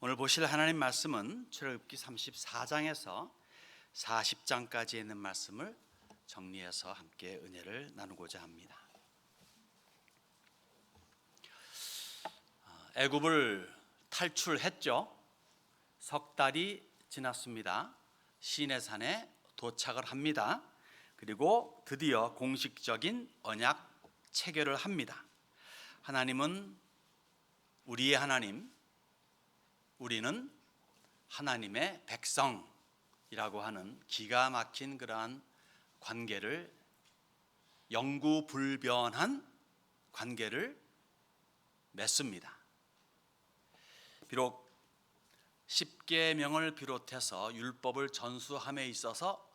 오늘 보실 하나님 말씀은 출애굽기 34장에서 40장까지 있는 말씀을 정리해서 함께 은혜를 나누고자 합니다. 애굽을 탈출했죠. 석 달이 지났습니다. 시내산에 도착을 합니다. 그리고 드디어 공식적인 언약 체결을 합니다. 하나님은 우리의 하나님, 우리는 하나님의 백성이라고 하는 기가 막힌 그러한 관계를, 영구불변한 관계를 맺습니다. 비록 십계명을 비롯해서 율법을 전수함에 있어서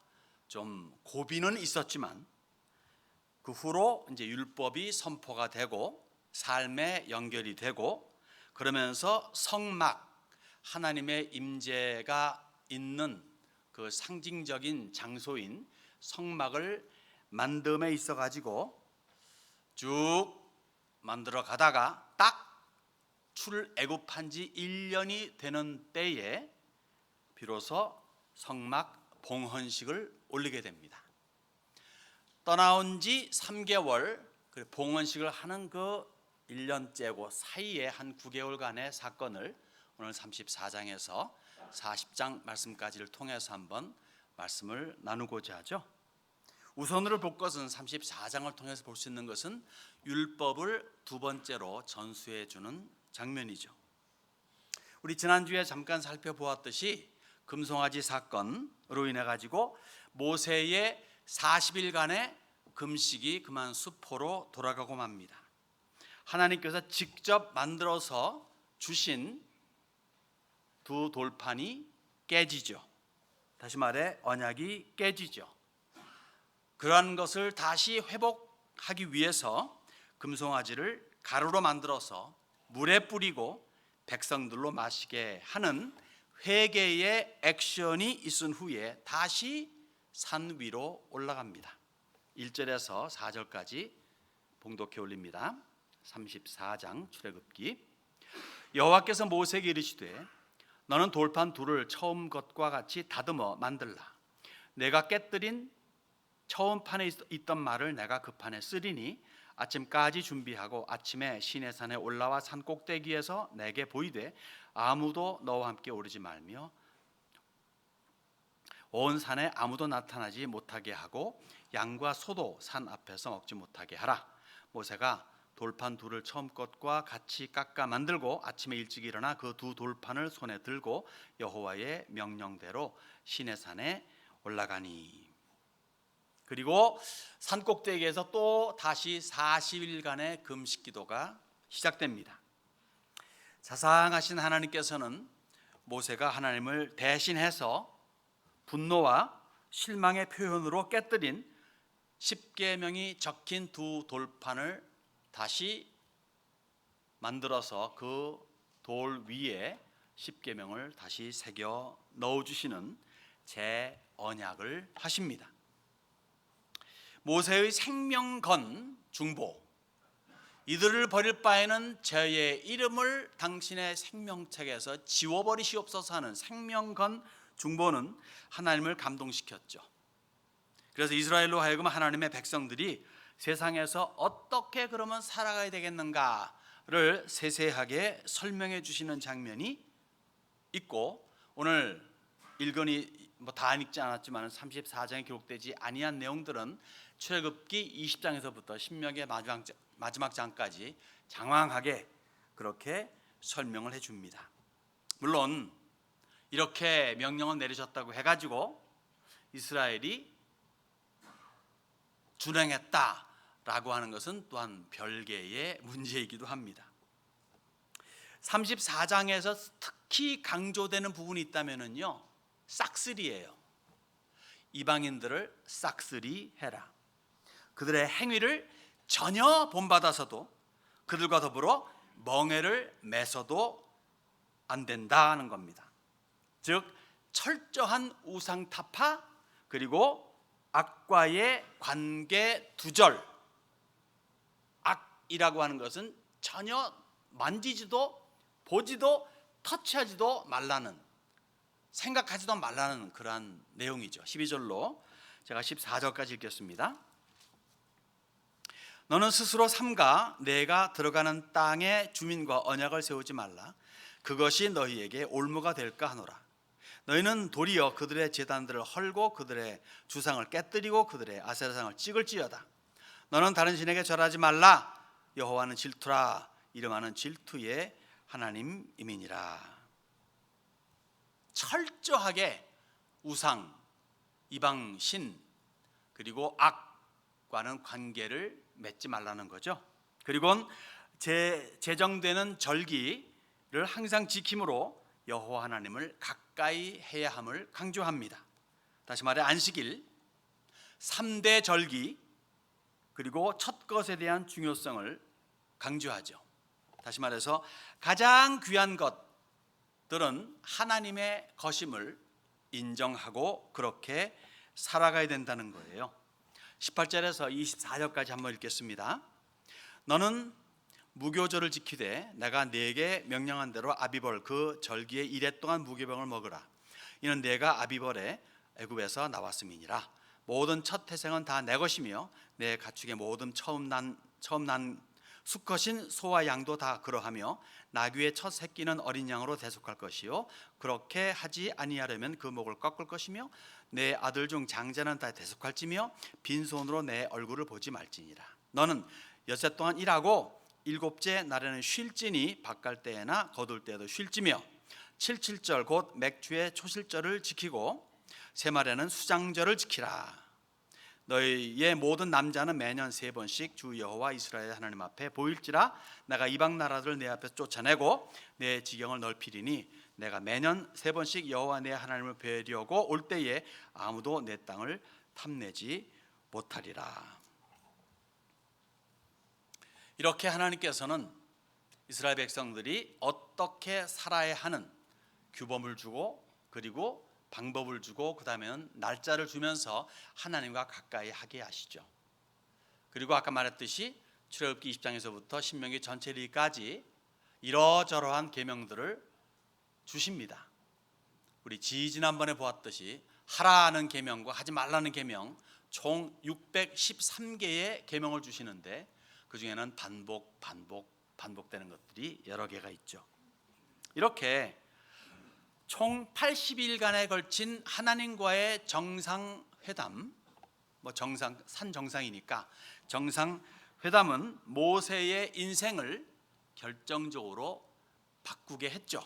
좀 고비는 있었지만 그 후로 이제 율법이 선포가 되고 삶에 연결이 되고, 그러면서 성막, 하나님의 임재가 있는 그 상징적인 장소인 성막을 만듦에 있어 가지고 쭉 만들어 가다가 딱 출애굽한 지 1년이 되는 때에 비로소 성막 봉헌식을 올리게 됩니다. 떠나온 지 3개월 봉헌식을 하는 그 1년째고 사이에 한 9개월간의 사건을 오늘 34장에서 40장 말씀까지를 통해서 한번 말씀을 나누고자 하죠. 우선으로 볼 것은 34장을 통해서 볼 수 있는 것은 율법을 두 번째로 전수해 주는 장면이죠. 우리 지난주에 잠깐 살펴보았듯이 금송아지 사건으로 인해 가지고 모세의 40일간의 금식이 그만 수포로 돌아가고 맙니다. 하나님께서 직접 만들어서 주신 두 돌판이 깨지죠. 다시 말해 언약이 깨지죠. 그러한 것을 다시 회복하기 위해서 금송아지를 가루로 만들어서 물에 뿌리고 백성들로 마시게 하는 회개의 액션이 있은 후에 다시 산 위로 올라갑니다. 1절에서 4절까지 봉독해 올립니다. 34장 출애굽기. 여호와께서 모세에게 이르시되 너는 돌판 둘을 처음 것과 같이 다듬어 만들라. 내가 깨뜨린 처음 판에 있던 말을 내가 그 판에 쓰리니 아침까지 준비하고 아침에 시내산에 올라와 산 꼭대기에서 내게 보이되 아무도 너와 함께 오르지 말며 온 산에 아무도 나타나지 못하게 하고 양과 소도 산 앞에서 먹지 못하게 하라. 모세가 돌판 둘을 처음 것과 같이 깎아 만들고 아침에 일찍 일어나 그 두 돌판을 손에 들고 여호와의 명령대로 시내산에 올라가니. 그리고 산 꼭대기에서 또 다시 40일간의 금식 기도가 시작됩니다. 자상하신 하나님께서는 모세가 하나님을 대신해서 분노와 실망의 표현으로 깨뜨린 십계명이 적힌 두 돌판을 다시 만들어서 그 돌 위에 십계명을 다시 새겨 넣어주시는 재언약을 하십니다. 모세의 생명건 중보, 이들을 버릴 바에는 저의 이름을 당신의 생명책에서 지워버리시옵소서 하는 생명건 중보는 하나님을 감동시켰죠. 그래서 이스라엘로 하여금 하나님의 백성들이 세상에서 어떻게 그러면 살아가야 되겠는가를 세세하게 설명해 주시는 장면이 있고, 오늘 읽으니 다 읽지 않았지만 34장에 기록되지 아니한 내용들은 출애굽기 20장에서부터 신명기의 마지막 장까지 장황하게 그렇게 설명을 해줍니다. 물론 이렇게 명령을 내리셨다고 해가지고 이스라엘이 준행했다라고 하는 것은 또한 별개의 문제이기도 합니다. 34장에서 특히 강조되는 부분이 있다면요, 싹쓸이예요. 이방인들을 싹쓸이해라. 그들의 행위를 전혀 본받아서도 그들과 더불어 멍에를 매서도 안 된다는 겁니다. 즉 철저한 우상타파, 그리고 악과의 관계 두절. 악이라고 하는 것은 전혀 만지지도 보지도 터치하지도 말라는, 생각하지도 말라는 그러한 내용이죠. 12절로 제가 14절까지 읽겠습니다. 너는 스스로 삼가 내가 들어가는 땅의 주민과 언약을 세우지 말라. 그것이 너희에게 올무가 될까 하노라. 너희는 도리어 그들의 제단들을 헐고 그들의 주상을 깨뜨리고 그들의 아세라상을 찍을지어다. 너는 다른 신에게 절하지 말라. 여호와는 질투라. 이름하는 질투의 하나님이니라. 철저하게 우상, 이방 신, 그리고 악과는 관계를 맺지 말라는 거죠. 그리고 제정되는 절기를 항상 지킴으로 여호와 하나님을 가까이 해야 함을 강조합니다. 다시 말해 안식일, 3대 절기, 그리고 첫 것에 대한 중요성을 강조하죠. 다시 말해서 가장 귀한 것들은 하나님의 것임을 인정하고 그렇게 살아가야 된다는 거예요. 18절에서 24절까지 한번 읽겠습니다. 너는 무교절을 지키되 내가 네게 명령한 대로 아비벌 그 절기의 이래 동안 무교병을 먹으라. 이는 내가 아비벌에 애굽에서 나왔음이니라. 모든 첫 태생은 다 내 것이며 내 가축의 모든 처음 난 수컷인 소와 양도 다 그러하며 나귀의 첫 새끼는 어린 양으로 대속할 것이요 그렇게 하지 아니하려면 그 목을 꺾을 것이며 내 아들 중 장자는 다 대속할지며 빈손으로 내 얼굴을 보지 말지니라. 너는 엿새 동안 일하고 일곱째 날에는 쉴지니 바깔 때나 거둘 때에도 쉴지며 77절 곧 맥주의 초실절을 지키고 세말에는 수장절을 지키라. 너희의 모든 남자는 매년 3번씩 주 여호와 이스라엘 하나님 앞에 보일지라. 내가 이방 나라들을 내 앞에서 쫓아내고 내 지경을 넓히리니 내가 매년 3번씩 여호와 내 하나님을 뵈려고 올 때에 아무도 내 땅을 탐내지 못하리라. 이렇게 하나님께서는 이스라엘 백성들이 어떻게 살아야 하는 규범을 주고 그리고 방법을 주고 그 다음에는 날짜를 주면서 하나님과 가까이 하게 하시죠. 그리고 아까 말했듯이 출애굽기 20장에서부터 신명기 전체리까지 이러저러한 계명들을 주십니다. 우리 지난번에 보았듯이 하라는 계명과 하지 말라는 계명 총 613개의 계명을 주시는데 그 중에는 반복되는 것들이 여러 개가 있죠. 이렇게 총 80일간에 걸친 하나님과의 정상회담, 산 정상이니까 정상회담은 모세의 인생을 결정적으로 바꾸게 했죠.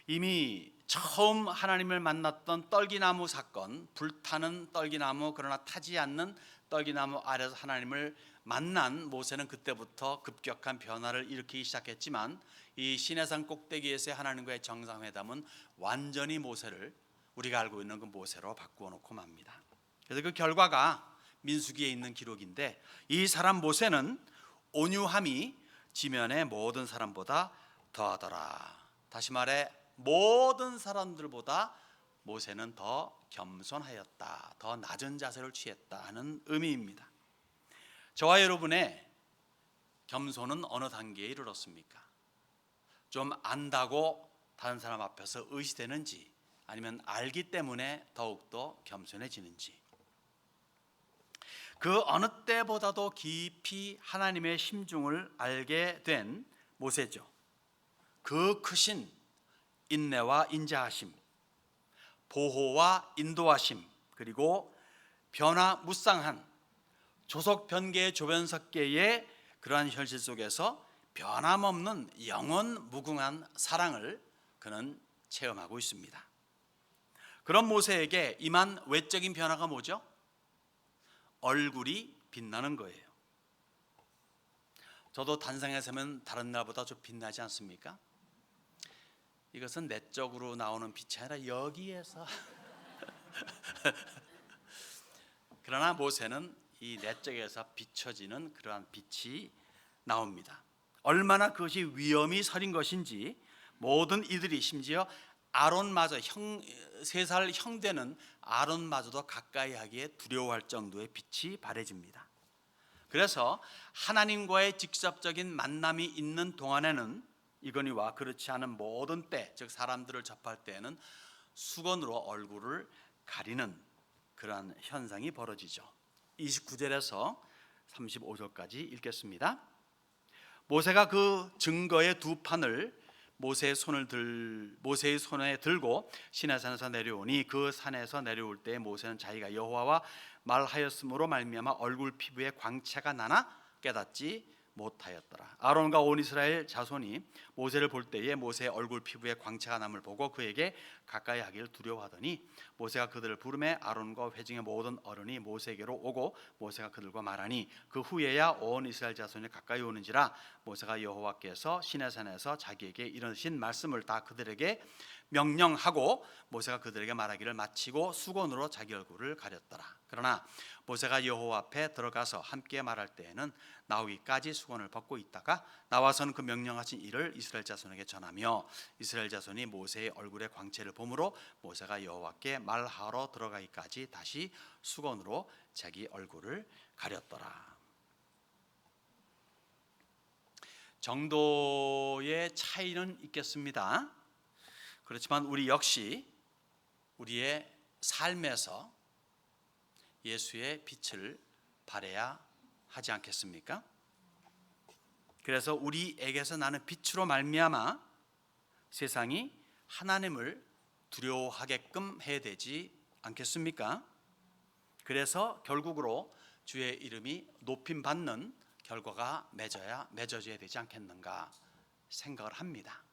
이미 처음 하나님을 만났던 떨기나무 사건, 불타는 떨기나무 그러나 타지 않는 떨기나무 아래서 하나님을 만난 모세는 그때부터 급격한 변화를 일으키기 시작했지만 이 시내산 꼭대기에서의 하나님과의 정상회담은 완전히 모세를 우리가 알고 있는 그 모세로 바꾸어 놓고 맙니다. 그래서 그 결과가 민수기에 있는 기록인데 이 사람 모세는 온유함이 지면의 모든 사람보다 더하더라. 다시 말해 모든 사람들보다 모세는 더 겸손하였다, 더 낮은 자세를 취했다 하는 의미입니다. 저와 여러분의 겸손은 어느 단계에 이르렀습니까? 좀 안다고 다른 사람 앞에서 의시되는지 아니면 알기 때문에 더욱더 겸손해지는지, 그 어느 때보다도 깊이 하나님의 심중을 알게 된 모세죠. 그 크신 인내와 인자하심, 보호와 인도하심, 그리고 변화무쌍한 조속 변개의 조변석계의 그러한 현실 속에서 변함없는 영원 무궁한 사랑을 그는 체험하고 있습니다. 그런 모세에게 임한 외적인 변화가 뭐죠? 얼굴이 빛나는 거예요. 저도 단상에 서면 다른 날보다 좀 빛나지 않습니까? 이것은 내적으로 나오는 빛이 아니라 여기에서 그러나 모세는 이 내적에서 비춰지는 그러한 빛이 나옵니다. 얼마나 그것이 위험이 서린 것인지 모든 이들이, 심지어 아론마저 3살 형되는 아론마저도 가까이 하기에 두려워할 정도의 빛이 발해집니다. 그래서 하나님과의 직접적인 만남이 있는 동안에는 이건희와 그렇지 않은 모든 때, 즉 사람들을 접할 때에는 수건으로 얼굴을 가리는 그러한 현상이 벌어지죠. 29절에서 35절까지 읽겠습니다. 모세가 그 증거의 두 판을 모세의 손에 들고 시내산에서 내려오니 그 산에서 내려올 때 모세는 자기가 여호와와 말하였으므로 말미암아 얼굴 피부에 광채가 나나 깨닫지 못하였더라. 아론과 온 이스라엘 자손이 모세를 볼 때에 모세의 얼굴 피부에 광채가 남을 보고 그에게 가까이 하기를 두려워하더니 모세가 그들을 부르매 아론과 회중의 모든 어른이 모세에게로 오고 모세가 그들과 말하니 그 후에야 온 이스라엘 자손이 가까이 오는지라. 모세가 여호와께서 시내산에서 자기에게 이르신 말씀을 다 그들에게 명령하고 모세가 그들에게 말하기를 마치고 수건으로 자기 얼굴을 가렸더라. 그러나 모세가 여호와 앞에 들어가서 함께 말할 때에는 나오기까지 수건을 벗고 있다가 나와서는 그 명령하신 일을 이스라엘 자손에게 전하며 이스라엘 자손이 모세의 얼굴에 광채를 보므로 모세가 여호와께 말하러 들어가기까지 다시 수건으로 자기 얼굴을 가렸더라. 정도의 차이는 있겠습니다. 그렇지만 우리 역시 우리의 삶에서 예수의 빛을 발해야 하지 않겠습니까? 그래서 우리에게서 나는 빛으로 말미암아 세상이 하나님을 두려워하게끔 해야 되지 않겠습니까? 그래서 결국으로 주의 이름이 높임 받는 결과가 맺어져야 되지 않겠는가 생각을 합니다.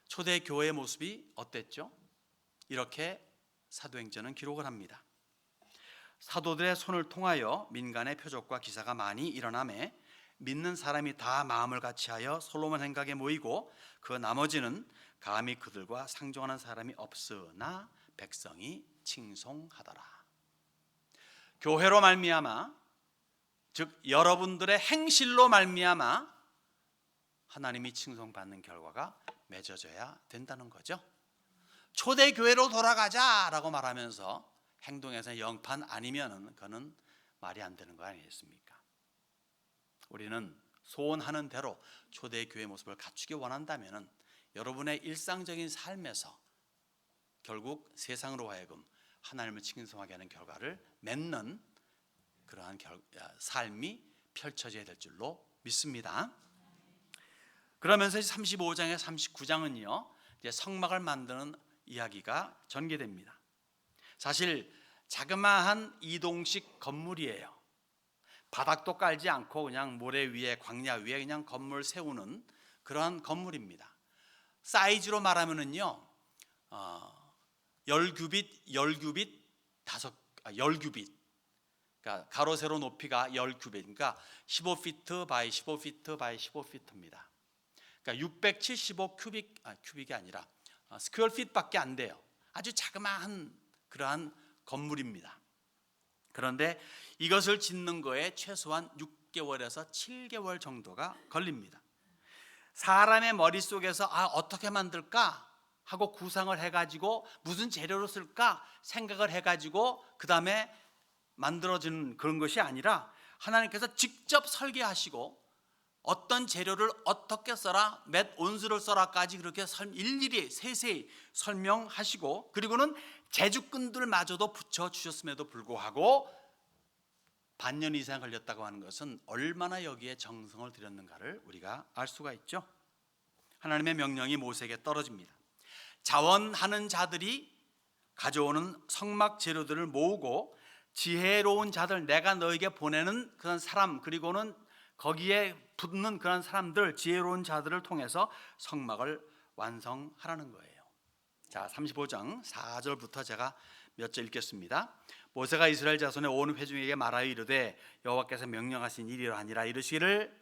초대 교회의 모습이 어땠죠? 이렇게 사도행전은 기록을 합니다. 사도들의 손을 통하여 민간의 표적과 기사가 많이 일어나매 믿는 사람이 다 마음을 같이하여 솔로몬 행각에 모이고 그 나머지는 감히 그들과 상종하는 사람이 없으나 백성이 칭송하더라. 교회로 말미암아, 즉 여러분들의 행실로 말미암아 하나님이 칭송받는 결과가 맺어져야 된다는 거죠. 초대교회로 돌아가자라고 말하면서 행동에서 영판 아니면은 그는 말이 안 되는 거 아니겠습니까? 우리는 소원하는 대로 초대교회 모습을 갖추기 원한다면은 여러분의 일상적인 삶에서 결국 세상으로 하여금 하나님을 칭송하게 하는 결과를 맺는 그러한 삶이 펼쳐져야 될 줄로 믿습니다. 그러면서 35장에 39장은요 이제 성막을 만드는 이야기가 전개됩니다. 사실 자그마한 이동식 건물이에요. 바닥도 깔지 않고 그냥 모래 위에 광야 위에 그냥 건물 세우는 그러한 건물입니다. 사이즈로 말하면은요 10규빗 그러니까 가로 세로 높이가 10규빗 그러니까 15피트 바이 15피트 바이 15피트입니다. 그러니까 675 큐빅이 아니라 스퀘어 피트밖에 안 돼요. 아주 자그마한 그러한 건물입니다. 그런데 이것을 짓는 거에 최소한 6개월에서 7개월 정도가 걸립니다. 사람의 머릿속에서 어떻게 만들까 하고 구상을 해가지고 무슨 재료로 쓸까 생각을 해가지고 그 다음에 만들어지는 그런 것이 아니라 하나님께서 직접 설계하시고 어떤 재료를 어떻게 써라, 몇 온수를 써라까지 그렇게 일일이 세세히 설명하시고 그리고는 제주꾼들마저도 붙여주셨음에도 불구하고 반년 이상 걸렸다고 하는 것은 얼마나 여기에 정성을 들였는가를 우리가 알 수가 있죠. 하나님의 명령이 모세에게 떨어집니다. 자원하는 자들이 가져오는 성막 재료들을 모으고 지혜로운 자들, 내가 너에게 보내는 그런 사람 그리고는 거기에 붙는 그런 사람들, 지혜로운 자들을 통해서 성막을 완성하라는 거예요. 자, 35장 4절부터 제가 몇 절 읽겠습니다. 모세가 이스라엘 자손의 온 회중에게 말하여 이르되 여호와께서 명령하신 일이라 하니라. 이르시기를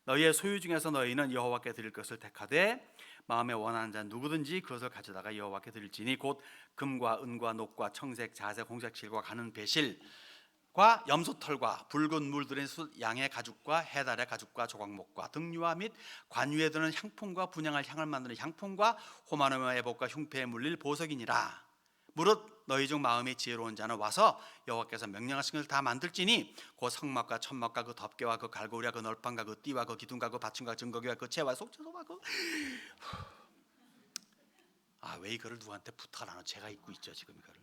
너희의 소유 중에서 너희는 여호와께 드릴 것을 택하되 마음에 원하는 자 누구든지 그것을 가져다가 여호와께 드릴지니 곧 금과 은과 녹과 청색, 자색, 홍색 실과 가는 배실과 염소털과 붉은 물 들인 숫 양의 가죽과 해달의 가죽과 조각목과 등유화 및 관유에 드는 향품과 분향할 향을 만드는 향품과 호마노와 애복과 흉패에 물릴 보석이니라. 무릇 너희 중 마음이 지혜로운 자는 와서 여호와께서 명령하신 것을 다 만들지니 곧 성막과 천막과 그 덮개와 그 갈고리와 그 널판과 그 띠와 그 기둥과 그 받침과 증거기와 그 채와 속죄소와 왜 이거를 누구한테 부탁을 안 하고 제가 입고 있죠 지금 이거를.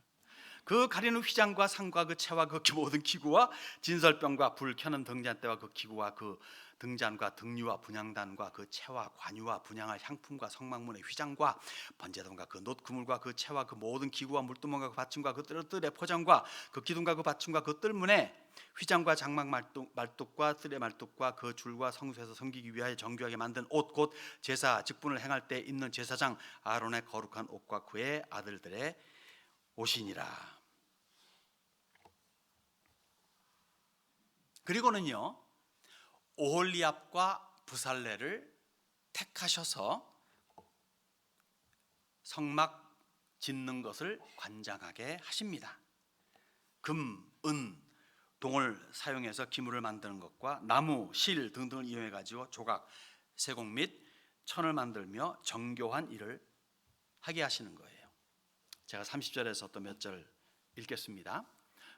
그 가리는 휘장과 상과 그 채와 그 모든 기구와 진설병과 불 켜는 등잔대와 그 기구와 그 등잔과 등유와 분향단과 그 채와 관유와 분향할 향품과 성막문의 휘장과 번제단과 그 놋 그물과 그 채와 그 모든 기구와 물두멍과 그 받침과 그 뜰의 포장과 그 기둥과 그 받침과 그 뜰문에 휘장과 장막 말뚝과 뜰의 말뚝과 그 줄과 성소에서 섬기기 위하여 정교하게 만든 옷 곧 제사 직분을 행할 때 입는 제사장 아론의 거룩한 옷과 그의 아들들의 옷이니라. 그리고는요 오홀리압과 부살레를 택하셔서 성막 짓는 것을 관장하게 하십니다. 금, 은, 동을 사용해서 기물을 만드는 것과 나무, 실 등등을 이용해 가지고 조각, 세공 및 천을 만들며 정교한 일을 하게 하시는 거예요. 제가 30절에서 또 몇 절 읽겠습니다.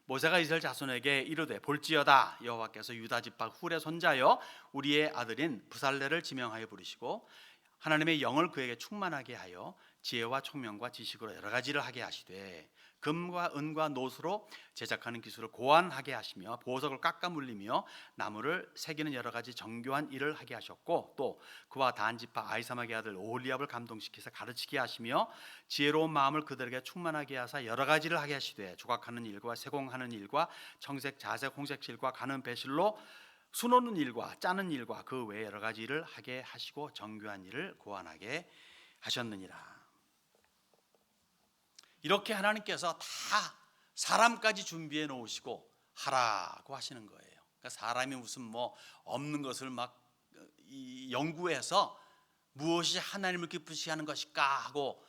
모세가 이스라엘 자손에게 이르되 볼지어다 여호와께서 유다 지파 훌의 손자여 우리의 아들인 부살레를 지명하여 부르시고 하나님의 영을 그에게 충만하게 하여 지혜와 총명과 지식으로 여러 가지를 하게 하시되 금과 은과 놋으로 제작하는 기술을 고안하게 하시며 보석을 깎아 물리며 나무를 새기는 여러 가지 정교한 일을 하게 하셨고 또 그와 단 지파 아히사막의 아들 오홀리압을 감동시켜서 가르치게 하시며 지혜로운 마음을 그들에게 충만하게 하사 여러 가지를 하게 하시되 조각하는 일과 세공하는 일과 청색, 자색, 홍색실과 가는 배실로 수놓는 일과 짜는 일과 그 외 여러 가지 일을 하게 하시고 정교한 일을 고안하게 하셨느니라. 이렇게 하나님께서 다 사람까지 준비해 놓으시고 하라고 하시는 거예요. 그러니까 사람이 무슨 없는 것을 막 연구해서 무엇이 하나님을 기쁘시게 하는 것일까 하고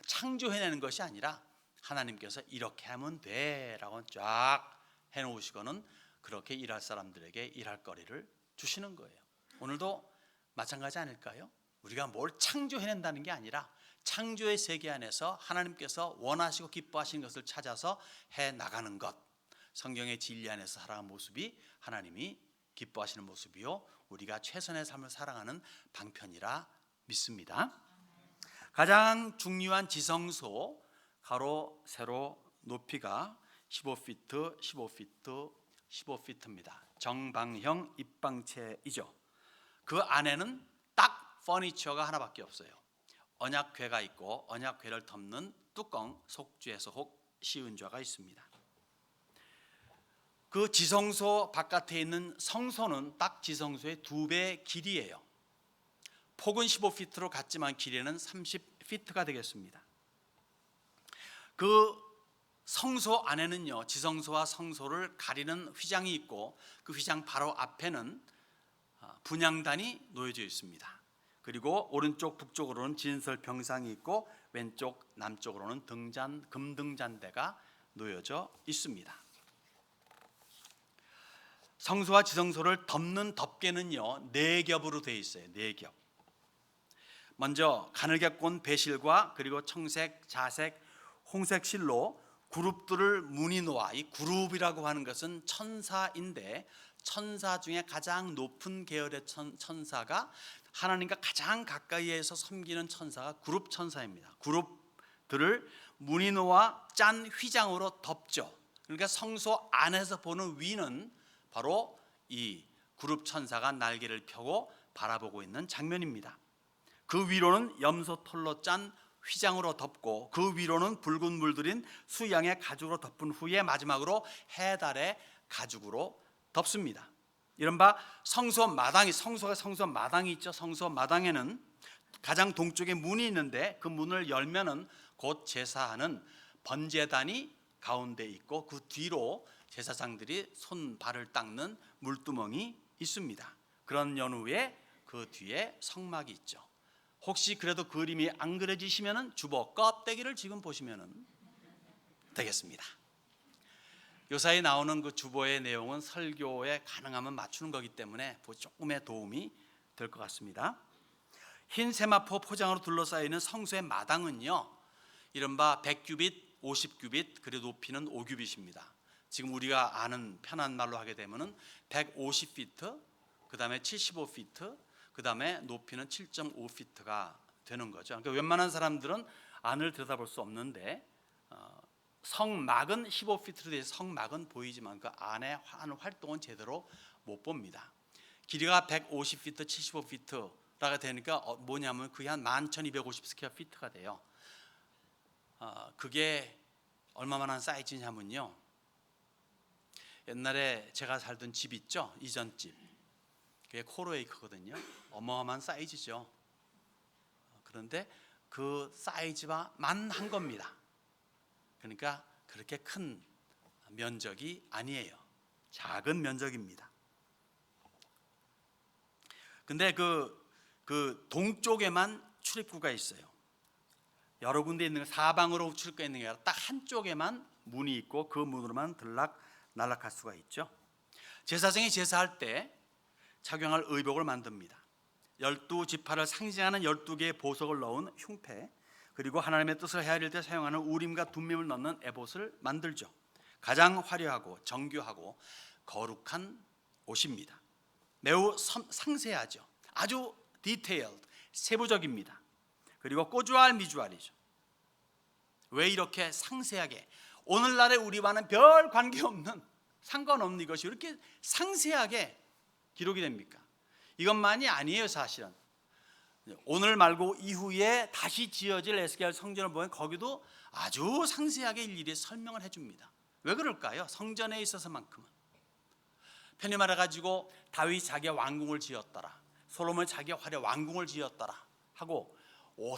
창조해내는 것이 아니라 하나님께서 이렇게 하면 돼라고 쫙 해놓으시고는 그렇게 일할 사람들에게 일할 거리를 주시는 거예요. 오늘도 마찬가지 아닐까요? 우리가 뭘 창조해낸다는 게 아니라 창조의 세계 안에서 하나님께서 원하시고 기뻐하시는 것을 찾아서 해나가는 것, 성경의 진리 안에서 살아가는 모습이 하나님이 기뻐하시는 모습이요 우리가 최선의 삶을 살아가는 방편이라 믿습니다. 가장 중요한 지성소 가로 세로 높이가 15피트 15피트 15피트입니다. 정방형 입방체이죠. 그 안에는 딱 퍼니처가 하나밖에 없어요. 언약궤가 있고 언약궤를 덮는 뚜껑 속죄소 혹 시은좌가 있습니다. 그 지성소 바깥에 있는 성소는 딱 지성소의 2배 길이에요. 폭은 15피트로 같지만 길이는 30피트가 되겠습니다. 그 성소 안에는요 지성소와 성소를 가리는 휘장이 있고 그 휘장 바로 앞에는 분향단이 놓여져 있습니다. 그리고 오른쪽 북쪽으로는 진설 병상이 있고 왼쪽 남쪽으로는 금등잔대가 놓여져 있습니다. 성소와 지성소를 덮는 덮개는요 4겹으로 되어 있어요. 4겹. 먼저 가늘게 꼰 배실과 그리고 청색, 자색, 홍색 실로 그룹들을 무늬 놓아, 이 그룹이라고 하는 것은 천사인데 천사 중에 가장 높은 계열의 천사가 하나님과 가장 가까이에서 섬기는 천사가 그룹 천사입니다. 그룹들을 무늬 놓아 짠 휘장으로 덮죠. 그러니까 성소 안에서 보는 위는 바로 이 그룹 천사가 날개를 펴고 바라보고 있는 장면입니다. 그 위로는 염소 털로 짠 휘장으로 덮고 그 위로는 붉은 물들인 수양의 가죽으로 덮은 후에 마지막으로 해달의 가죽으로 덮습니다. 이른바 성소 마당이 성소 마당이 있죠. 성소 마당에는 가장 동쪽에 문이 있는데 그 문을 열면은 곧 제사하는 번제단이 가운데 있고 그 뒤로 제사장들이 손 발을 닦는 물두멍이 있습니다. 그런 연후에 그 뒤에 성막이 있죠. 혹시 그래도 그림이 안 그려지시면은 주보 껍데기를 지금 보시면은 되겠습니다. 요사이 나오는 그 주보의 내용은 설교에 가능하면 맞추는 거기 때문에 조금의 도움이 될 것 같습니다. 흰 세마포 포장으로 둘러싸여 있는 성소의 마당은요 이른바 100규빗, 50규빗, 그리고 높이는 5규빗입니다. 지금 우리가 아는 편한 말로 하게 되면은 150피트, 그 다음에 75피트, 그 다음에 높이는 7.5피트가 되는 거죠. 그러니까 웬만한 사람들은 안을 들여다볼 수 없는데 성막은 15피트로 되어 성막은 보이지만 그 안에 하는 활동은 제대로 못 봅니다. 길이가 150피트, 75피트라가 되니까 뭐냐면 그게 한 11,250 스퀘어피트가 돼요. 그게 얼마만한 사이즈냐면요, 옛날에 제가 살던 집 있죠, 이전 집, 그게 코로웨이크거든요. 어마어마한 사이즈죠. 그런데 그 사이즈만 한 겁니다. 그러니까 그렇게 큰 면적이 아니에요. 작은 면적입니다. 근데 그 동쪽에만 출입구가 있어요. 여러 군데 있는 사방으로 출입구가 있는 게 아니라 딱 한쪽에만 문이 있고 그 문으로만 들락날락할 수가 있죠. 제사장이 제사할 때 착용할 의복을 만듭니다. 12지파를 상징하는 12개의 보석을 넣은 흉패, 그리고 하나님의 뜻을 헤아릴 때 사용하는 우림과 둠밈을 넣는 에봇을 만들죠. 가장 화려하고 정교하고 거룩한 옷입니다. 매우 상세하죠. 아주 디테일드, 세부적입니다. 그리고 꼬주알 미주알이죠. 왜 이렇게 상세하게, 오늘날의 우리와는 별 관계없는, 상관없는 이것이 이렇게 상세하게 기록이 됩니까? 이것만이 아니에요. 사실은 오늘 말고 이후에 다시 지어질 에스겔 성전을 보면 거기도 아주 상세하게 일일이 설명을 해줍니다. 왜 그럴까요? 성전에 있어서만큼은. 편히 말해가지고 다윗이 자기가 왕궁을 지었더라, 솔로몬이 자기가 화려한 왕궁을 지었더라 하고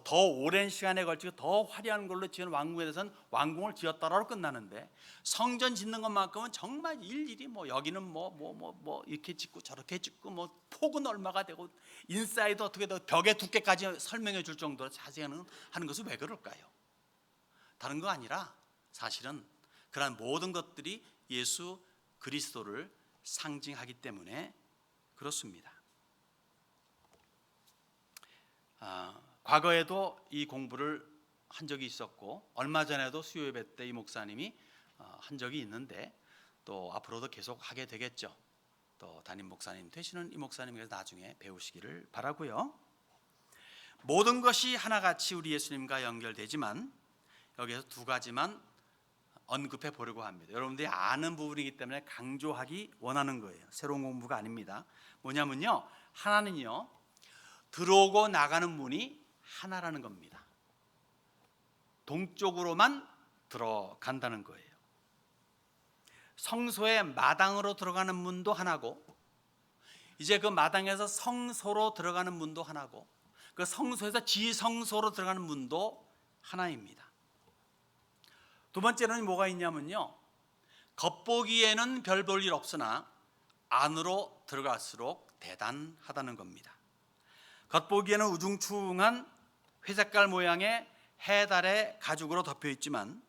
더 오랜 시간에 걸치고 더 화려한 걸로 지은 왕궁에 대해서는 왕궁을 지었더라로 끝나는데, 성전 짓는 것만큼은 정말 일일이 여기는 뭐 이렇게 짓고 저렇게 짓고 폭은 얼마가 되고 인사이드 어떻게 되고 벽의 두께까지 설명해 줄 정도로 자세히 하는 것은 왜 그럴까요? 다른 거 아니라 사실은 그러한 모든 것들이 예수 그리스도를 상징하기 때문에 그렇습니다. 과거에도 이 공부를 한 적이 있었고, 얼마 전에도 수요 예배 때 이 목사님이 한 적이 있는데, 또 앞으로도 계속 하게 되겠죠. 또 담임 목사님 되시는 이 목사님께서 나중에 배우시기를 바라고요. 모든 것이 하나같이 우리 예수님과 연결되지만 여기에서 두 가지만 언급해 보려고 합니다. 여러분들이 아는 부분이기 때문에 강조하기 원하는 거예요. 새로운 공부가 아닙니다. 뭐냐면요, 하나는요, 들어오고 나가는 문이 하나라는 겁니다. 동쪽으로만 들어간다는 거예요. 성소의 마당으로 들어가는 문도 하나고, 이제 그 마당에서 성소로 들어가는 문도 하나고, 그 성소에서 지성소로 들어가는 문도 하나입니다. 두 번째는 뭐가 있냐면요, 겉보기에는 별 볼 일 없으나 안으로 들어갈수록 대단하다는 겁니다. 겉보기에는 우중충한 회색깔 모양의 해달의 가죽으로 덮여 있지만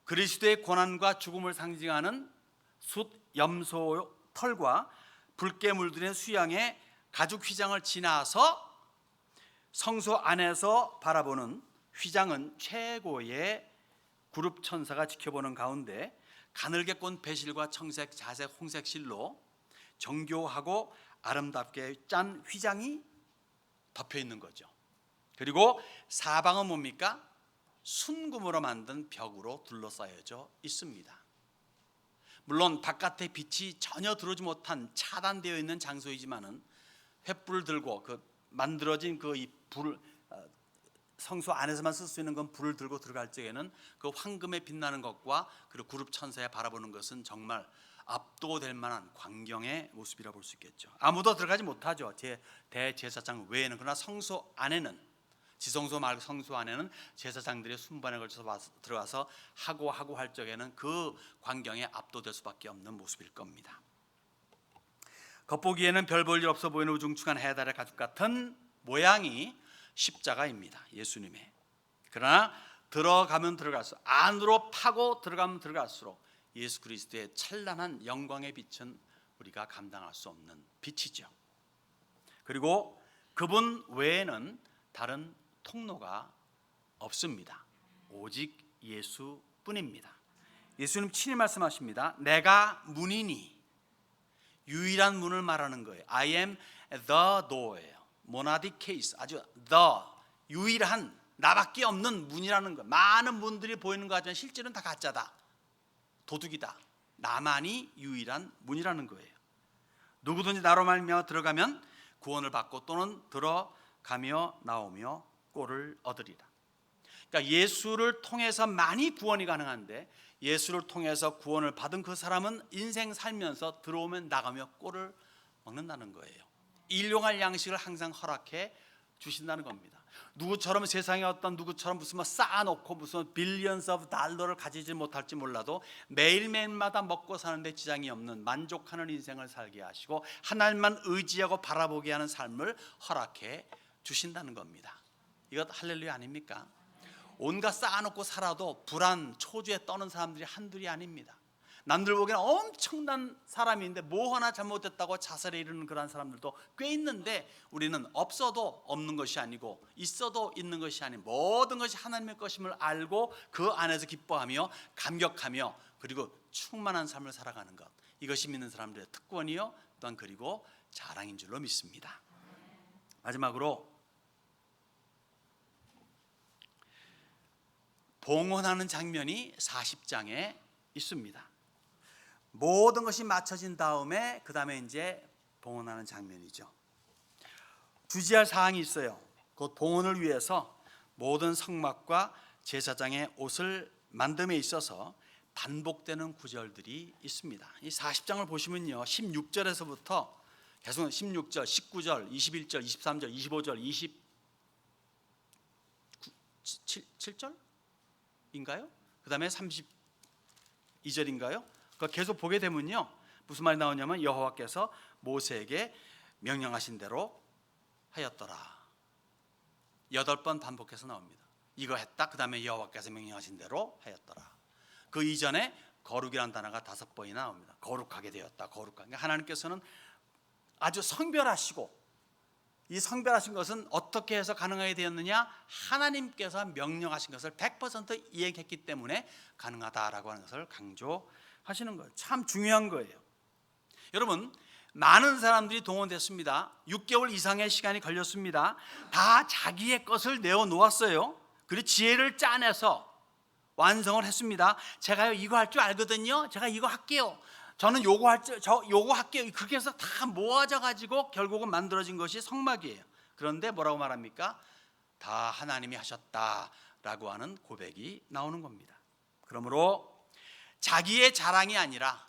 그리스도의 고난과 죽음을 상징하는 숫 염소 털과 붉게 물들인 수양의 가죽 휘장을 지나서 성소 안에서 바라보는 휘장은 최고의 그룹 천사가 지켜보는 가운데 가늘게 꼰 배실과 청색, 자색, 홍색 실로 정교하고 아름답게 짠 휘장이 덮여 있는 거죠. 그리고 사방은 뭡니까? 순금으로 만든 벽으로 둘러싸여져 있습니다. 물론 바깥의 빛이 전혀 들어오지 못한 차단되어 있는 장소이지만은 횃불을 들고 만들어진 불, 성소 안에서만 쓸 수 있는 건 불을 들고 들어갈 적에는 그 황금에 빛나는 것과 그리고 그룹 천사에 바라보는 것은 정말 압도될 만한 광경의 모습이라 볼 수 있겠죠. 아무도 들어가지 못하죠, 대제사장 외에는. 그러나 성소 안에는, 지성소 말고 성소 안에는 제사장들이 순번에 걸쳐서 들어가서 하고 할 적에는 그 광경에 압도될 수밖에 없는 모습일 겁니다. 겉보기에는 별 볼 일 없어 보이는 우중충한 해달의 가죽 같은 모양이 십자가입니다, 예수님의. 그러나 들어가면 들어갈수록, 안으로 파고 들어가면 들어갈수록 예수 그리스도의 찬란한 영광의 빛은 우리가 감당할 수 없는 빛이죠. 그리고 그분 외에는 다른 통로가 없습니다. 오직 예수뿐입니다. 예수님 친히 말씀하십니다. 내가 문이니. 유일한 문을 말하는 거예요. I am the door예요. 모나딕 케이스, 아주 the 유일한 나밖에 없는 문이라는 거. 많은 문들이 보이는 것 같지만 실제로는 다 가짜다, 도둑이다. 나만이 유일한 문이라는 거예요. 누구든지 나로 말미암아 들어가면 구원을 받고 또는 들어가며 나오며 꼴을 얻으리라. 그러니까 예수를 통해서 많이 구원이 가능한데, 예수를 통해서 구원을 받은 그 사람은 인생 살면서 들어오면 나가며 꼴을 먹는다는 거예요. 일용할 양식을 항상 허락해 주신다는 겁니다. 누구처럼 세상에 어떤 누구처럼 무슨 쌓아놓고 무슨 빌리언스 오브 달러를 가지지 못할지 몰라도 매일매일마다 먹고 사는데 지장이 없는 만족하는 인생을 살게 하시고 하나님만 의지하고 바라보게 하는 삶을 허락해 주신다는 겁니다. 이것 할렐루야 아닙니까? 온갖 쌓아놓고 살아도 불안, 초조에 떠는 사람들이 한둘이 아닙니다. 남들 보기에는 엄청난 사람인데 뭐 하나 잘못됐다고 자살에 이르는 그런 사람들도 꽤 있는데, 우리는 없어도 없는 것이 아니고 있어도 있는 것이 아닌 모든 것이 하나님의 것임을 알고 그 안에서 기뻐하며 감격하며 그리고 충만한 삶을 살아가는 것, 이것이 믿는 사람들의 특권이요 또한 그리고 자랑인 줄로 믿습니다. 마지막으로 봉헌하는 장면이 40장에 있습니다. 모든 것이 맞춰진 다음에 그 다음에 이제 봉헌하는 장면이죠. 주지할 사항이 있어요. 곧 봉헌을 위해서 모든 성막과 제사장의 옷을 만듦에 있어서 반복되는 구절들이 있습니다. 이 40장을 보시면요, 16절에서부터 계속 16절, 19절, 21절, 23절, 25절, 27절 인가요? 그 다음에 32절인가요? 계속 보게 되면요, 무슨 말이 나오냐면 여호와께서 모세에게 명령하신 대로 하였더라. 8번 반복해서 나옵니다. 이거 했다, 그 다음에 여호와께서 명령하신 대로 하였더라. 그 이전에 거룩이라는 단어가 5번이나 나옵니다. 거룩하게 되었다, 거룩하게. 그러니까 하나님께서는 아주 성별하시고, 이 성별하신 것은 어떻게 해서 가능하게 되었느냐? 하나님께서 명령하신 것을 100% 이행했기 때문에 가능하다라고 하는 것을 강조하시는 거예요. 참 중요한 거예요. 여러분, 많은 사람들이 동원됐습니다. 6개월 이상의 시간이 걸렸습니다. 다 자기의 것을 내어놓았어요. 그리고 지혜를 짜내서 완성을 했습니다. 제가요 이거 할 줄 알거든요. 제가 이거 할게요. 저는 요거 할게요. 그렇게 해서 다 모아져 가지고 결국은 만들어진 것이 성막이에요. 그런데 뭐라고 말합니까? 다 하나님이 하셨다라고 하는 고백이 나오는 겁니다. 그러므로 자기의 자랑이 아니라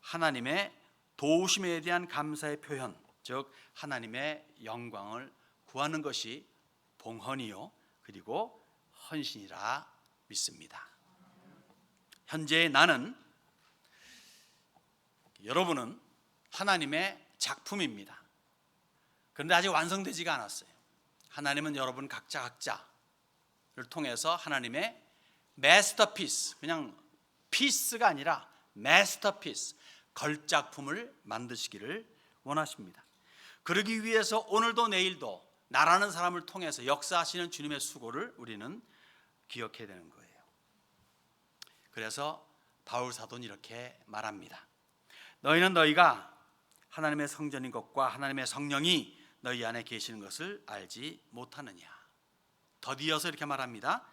하나님의 도우심에 대한 감사의 표현, 즉 하나님의 영광을 구하는 것이 봉헌이요 그리고 헌신이라 믿습니다. 현재 나는, 여러분은 하나님의 작품입니다. 그런데 아직 완성되지가 않았어요. 하나님은 여러분 각자를 통해서 하나님의 마스터피스, 그냥 피스가 아니라 마스터피스, 걸작품을 만드시기를 원하십니다. 그러기 위해서 오늘도 내일도 나라는 사람을 통해서 역사하시는 주님의 수고를 우리는 기억해야 되는 거예요. 그래서 바울 사도는 이렇게 말합니다. 너희는 너희가 하나님의 성전인 것과 하나님의 성령이 너희 안에 계시는 것을 알지 못하느냐. 더디어서 이렇게 말합니다.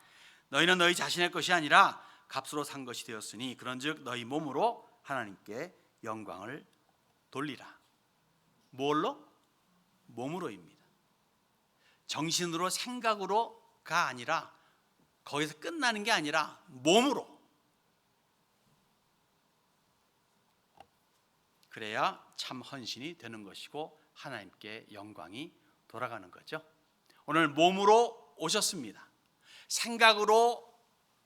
너희는 너희 자신의 것이 아니라 값으로 산 것이 되었으니 그런즉 너희 몸으로 하나님께 영광을 돌리라. 뭘로? 몸으로입니다. 정신으로, 생각으로가 아니라, 거기서 끝나는 게 아니라 몸으로. 그래야 참 헌신이 되는 것이고 하나님께 영광이 돌아가는 거죠. 오늘 몸으로 오셨습니다. 생각으로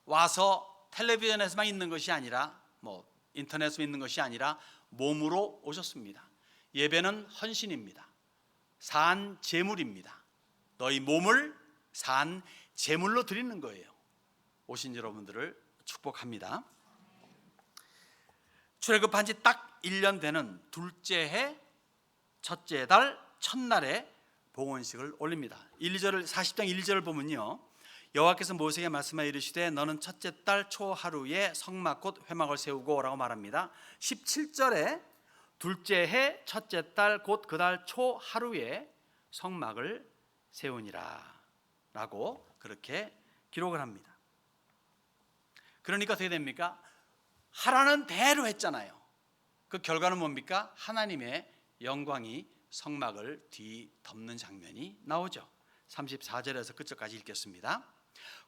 와서 텔레비전에서만 있는 것이 아니라, 인터넷에 있는 것이 아니라 몸으로 오셨습니다. 예배는 헌신입니다. 산 제물입니다. 너희 몸을 산 제물로 드리는 거예요. 오신 여러분들을 축복합니다. 출애굽한 지 딱 1년 되는 둘째 해 첫째 달 첫날에 봉헌식을 올립니다. 40장 1절을 보면요, 여호와께서 모세에게 말씀하여 이르시되 너는 첫째 달 초하루에 성막 곧 회막을 세우고 라고 말합니다. 17절에 둘째 해 첫째 달 곧 그 달 초하루에 성막을 세우니라 라고 그렇게 기록을 합니다. 그러니까 어떻게 됩니까? 하라는 대로 했잖아요. 그 결과는 뭡니까? 하나님의 영광이 성막을 뒤덮는 장면이 나오죠. 34절에서 끝절까지 읽겠습니다.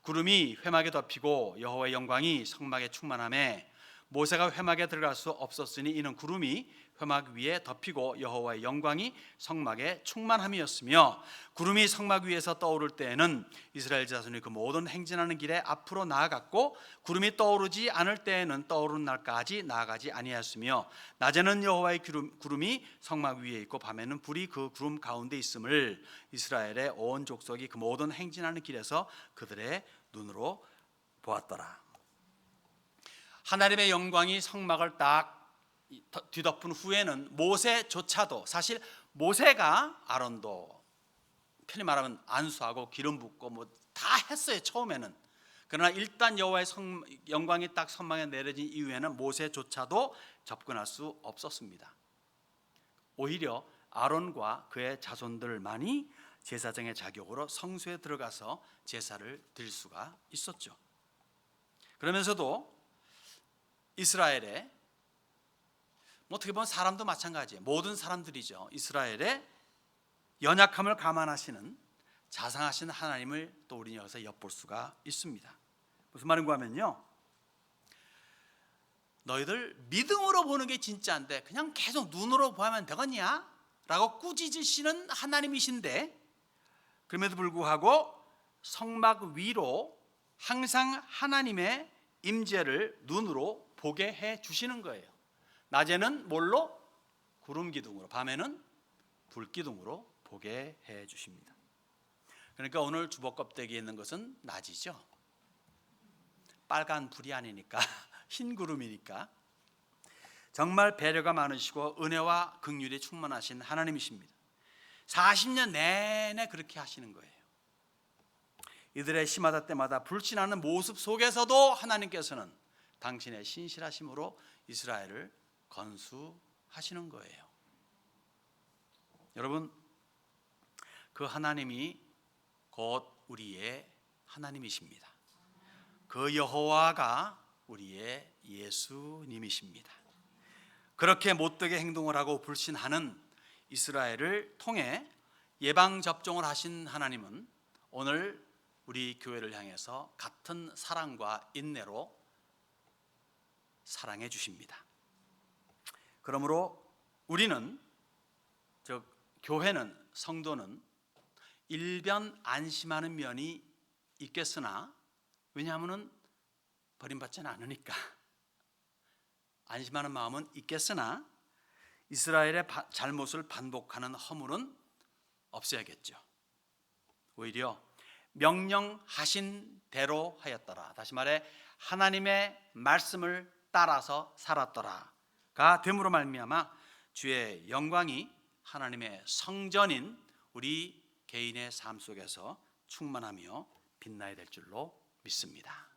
구름이 회막에 덮이고 여호와의 영광이 성막에 충만하매 모세가 회막에 들어갈 수 없었으니 이는 구름이 회막 위에 덮이고 여호와의 영광이 성막에 충만함이었으며 구름이 성막 위에서 떠오를 때에는 이스라엘 자손이 그 모든 행진하는 길에 앞으로 나아갔고 구름이 떠오르지 않을 때에는 떠오르는 날까지 나아가지 아니하였으며 낮에는 여호와의 구름이 성막 위에 있고 밤에는 불이 그 구름 가운데 있음을 이스라엘의 온 족속이 그 모든 행진하는 길에서 그들의 눈으로 보았더라. 하나님의 영광이 성막을 딱 뒤덮은 후에는 모세조차도, 사실 모세가 아론도 편히 말하면 안수하고 기름 붓고 뭐 다 했어요 처음에는. 그러나 일단 여호와의 영광이 딱 성막에 내려진 이후에는 모세조차도 접근할 수 없었습니다. 오히려 아론과 그의 자손들만이 제사장의 자격으로 성소에 들어가서 제사를 드릴 수가 있었죠. 그러면서도 이스라엘의 어떻게 보면 사람도 마찬가지예요. 모든 사람들이죠. 이스라엘의 연약함을 감안하시는 자상하신 하나님을 또 우리는 여기서 엿볼 수가 있습니다. 무슨 말인가 하면요, 너희들 믿음으로 보는 게 진짜인데 그냥 계속 눈으로 보면 되겠냐? 라고 꾸짖으시는 하나님이신데 그럼에도 불구하고 성막 위로 항상 하나님의 임재를 눈으로 보게 해 주시는 거예요. 낮에는 뭘로? 구름 기둥으로, 밤에는 불 기둥으로 보게 해 주십니다. 그러니까 오늘 주보 껍데기에 있는 것은 낮이죠. 빨간 불이 아니니까 흰 구름이니까. 정말 배려가 많으시고 은혜와 긍휼이 충만하신 하나님이십니다. 40년 내내 그렇게 하시는 거예요. 이들의 시마다 때마다 불신하는 모습 속에서도 하나님께서는 당신의 신실하심으로 이스라엘을 건수하시는 거예요. 여러분, 그 하나님이 곧 우리의 하나님이십니다. 그 여호와가 우리의 예수님이십니다. 그렇게 못되게 행동을 하고 불신하는 이스라엘을 통해 예방접종을 하신 하나님은 오늘 우리 교회를 향해서 같은 사랑과 인내로 사랑해 주십니다. 그러므로 우리는, 즉 교회는, 성도는 일변 안심하는 면이 있겠으나, 왜냐하면 버림받지는 않으니까 안심하는 마음은 있겠으나 이스라엘의 잘못을 반복하는 허물은 없어야겠죠. 오히려 명령하신 대로 하였더라, 다시 말해 하나님의 말씀을 따라서 살았더라가 됨으로 말미암아 주의 영광이 하나님의 성전인 우리 개인의 삶 속에서 충만하며 빛나야 될 줄로 믿습니다.